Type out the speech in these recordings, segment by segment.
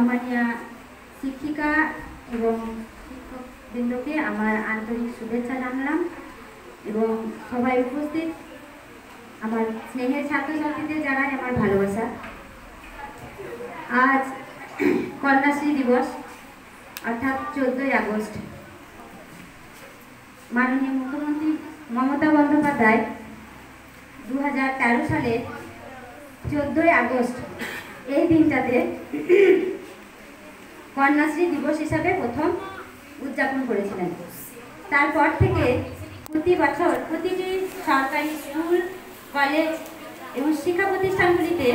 সম্মানীয় শিক্ষিকা এবং শিক্ষকবৃন্দকে আমার আন্তরিক শুভেচ্ছা জানালাম এবং সবাই উপস্থিত আমার স্নেহের ছাত্রছাত্রীদের জানাই আমার ভালোবাসা। আজ কন্যাশ্রী দিবস অর্থাৎ 14ই আগস্ট। মাননীয় মুখ্যমন্ত্রী মমতা বন্দ্যোপাধ্যায় 2013 সালে 14ই আগস্ট এই দিনটাতে কন্যাশ্রী দিবস হিসাবে প্রথম উদযাপন করেছিলেন। তারপর থেকে প্রতি বছর প্রতিটি সরকারি স্কুল, কলেজ এবং শিক্ষা প্রতিষ্ঠানগুলিতে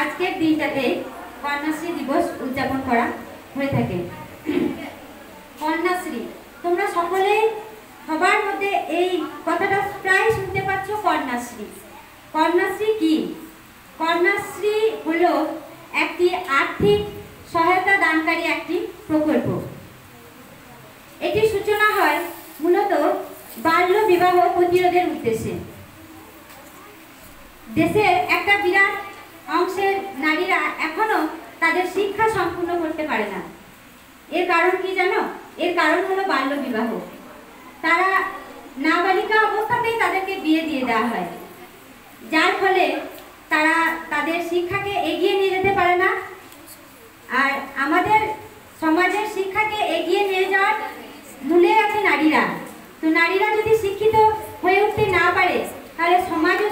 আজকের দিনটাতে কন্যাশ্রী দিবস উদযাপন করা হয়ে থাকে। কন্যাশ্রী, তোমরা সকলেই সবার মধ্যে এই কথাটা প্রায় শুনতে পাচ্ছ, কন্যাশ্রী। কন্যাশ্রী কি? কন্যাশ্রী হলো একটি আর্থিক সহায়তা দানকারী একটি প্রকল্প। এটির সূচনা হয় মূলত বাল্য বিবাহ প্রতিরোধের উদ্দেশ্যে। দেশের একটা বিরাট অংশের নারীরা এখনো তাদের শিক্ষা সম্পূর্ণ করতে পারে না। এর কারণ কি জানো? এর কারণ হলো বাল্য বিবাহ। তারা নাবালিকা অবস্থাতেই তাদেরকে বিয়ে দিয়ে দেওয়া হয়, যার ফলে তারা তাদের শিক্ষাকে এগিয়ে নিয়ে যেতে পারে না। আর আমাদের সমাজের শিক্ষাকে এগিয়ে নিয়ে যাওয়ার মূলে আছে নারীরা। তো নারীরা যদি শিক্ষিত হয়ে উঠতে না পারে তাহলে সমাজও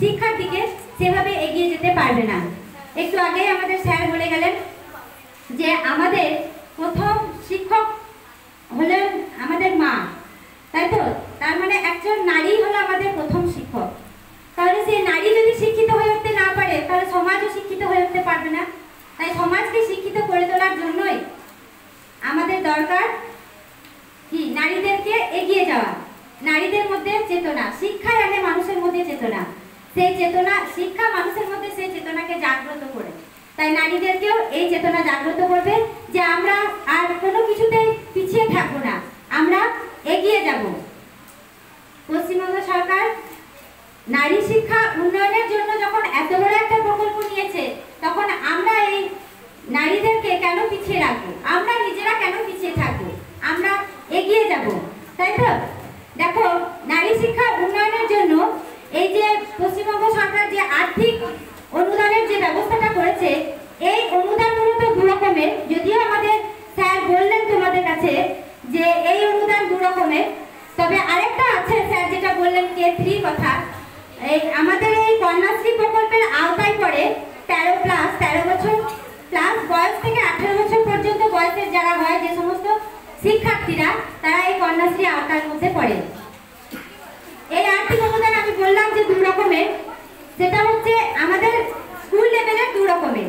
শিক্ষার দিকে সেভাবে এগিয়ে যেতে পারবে না। একটু আগেই আমাদের স্যার বলে গেলেন যে আমাদের প্রথম শিক্ষক হলেন আমাদের মা, তাই তো? তার মানে একজন নারী হলো আমাদের প্রথম শিক্ষক। তাহলে সেই নারী যদি শিক্ষিত হয়ে উঠতে না পারে তাহলে সমাজও শিক্ষিত হয়ে উঠতে পারবে না। তাই সমাজকে শিক্ষিত করে তোলার জন্যই আমাদের দরকার কি? নারীদেরকে এগিয়ে যাওয়া, নারীদের মধ্যে চেতনা। শিক্ষাই আনে মানুষের মধ্যে চেতনা। সেই চেতনা, শিক্ষা মানুষের মধ্যে সেই চেতনাকে জাগ্রত করে। তাই নারীদেরকেও এই চেতনা জাগ্রত করবে যে আমরা আর কোনো কিছুতে পিছিয়ে থাকবো না, আমরা এগিয়ে যাব। পশ্চিমবঙ্গ সরকার নারী শিক্ষা উন্নয়নের জন্য যখন এত বড় একটা প্রকল্প নিয়েছে, তখন আমরা এই নারীদেরকে কেন পিছিয়ে রাখবো? আমরা নিজেরা কেন পিছিয়ে থাকবো? আমরা এগিয়ে যাব, তাই তো? দেখো, নারী শিক্ষা উন্নয়নের জন্য এই যে পশ্চিমবঙ্গ সরকার যে আর্থিক অনুদানের যে ব্যবস্থাটা করেছে, এই অনুদান মূলত দু রকমের। যদিও আমাদের স্যার বললেন তোমাদের কাছে যে এই অনুদান দু রকমের, তবে আরেকটা আছে স্যার যেটা বললেন K3 কথা। এই আমাদের এই কন্যাশ্রী প্রকল্পের আওতায় পড়ে 13 বছর প্লাস বয়স থেকে 18 বছর পর্যন্ত বয়সের যারা হয়, যে সমস্ত শিক্ষার্থীরা, তারা এই কন্যাশ্রী আওতার মধ্যে পড়ে। এই আর্থিক অনুদান আমি বললাম যে দু রকমের। সেটা হচ্ছে আমাদের স্কুল লেভেলের দু রকমের।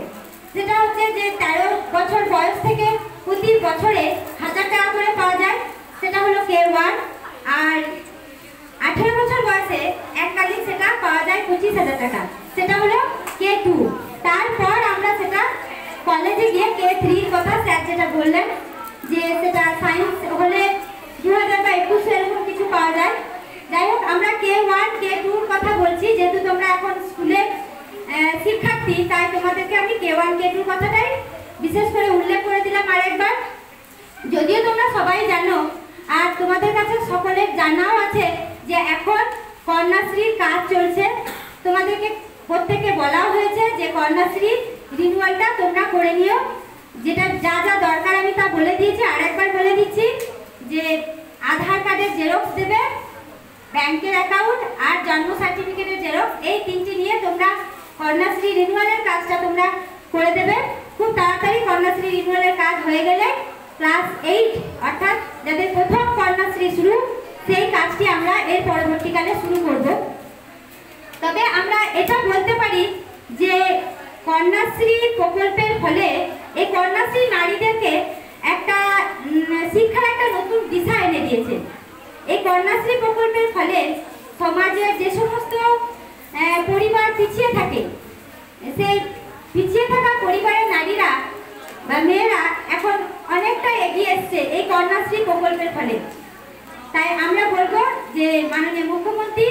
সেটা হচ্ছে যে 13 বছর বয়স থেকে প্রতি বছরে 1000 টাকা করে পাওয়া যায়, সেটা হলো K1। আর 18 বছর বয়সে এককালীন সেটা পাওয়া যায় 25,000 টাকা, সেটা হলো K2। তারপর আমরা সেটা কলেজে গিয়ে K3 কথা স্যার যেটা বললেন যে সেটা সায়েন্স হলে 2000 বা 21 এরকম কিছু পাওয়া যায়। যাই হোক, আমরা K1 K2 কথা বলছি, যেহেতু তোমরা এখন স্কুলের শিক্ষার্থী, তাই তোমাদেরকে আমি K1 K2 কথাটাই বিশেষ করে উল্লেখ করে দিলাম আরেকবার। যদিও তোমরা সবাই জানো, আর তোমাদের কাছে সকলের জানাও আছে যে এখন কন্যাশ্রীর কাজ চলছে। তোমাদেরকে প্রত্যেককে বলা হয়েছে যে কন্যাশ্রী রিনিউয়ালটা তোমরা করে নিও। যেটা যা যা দরকার আমি তা বলে দিয়েছি, আরেকবার বলে দিচ্ছি যে আধার কার্ডের জেরক্স দেবে, ব্যাংকের অ্যাকাউন্ট আর জন্ম সার্টিফিকেটের জেরক্স, এই তিনটি নিয়ে তোমরা কন্যাশ্রী রিনিউয়ালের কাজটা তোমরা করে দেবে। খুব তাড়াতাড়ি কন্যাশ্রী রিনিউয়ালের কাজ হয়ে গেলে ক্লাস 8 অর্থাৎ যাদের প্রথম কন্যাশ্রী শুরু, সেই কাজটি আমরা এর পরবর্তীকালে শুরু করব। তবে আমরা এটা বলতে পারি যে কন্যাশ্রী প্রকল্পের ফলে এই কন্যাশ্রী নারীদেরকে একটা শিক্ষার একটা নতুন দিশা এনে দিয়েছে। এই কন্যাশ্রী প্রকল্পের ফলে সমাজের যে সমস্ত পরিবার পিছিয়ে থাকে, সেই পিছিয়ে থাকা পরিবারের নারীরা বা মেয়েরা এখন অনেকটা এগিয়ে এসছে এই কন্যাশ্রী প্রকল্পের ফলে। তাই আমরা বলবো যে মাননীয় মুখ্যমন্ত্রী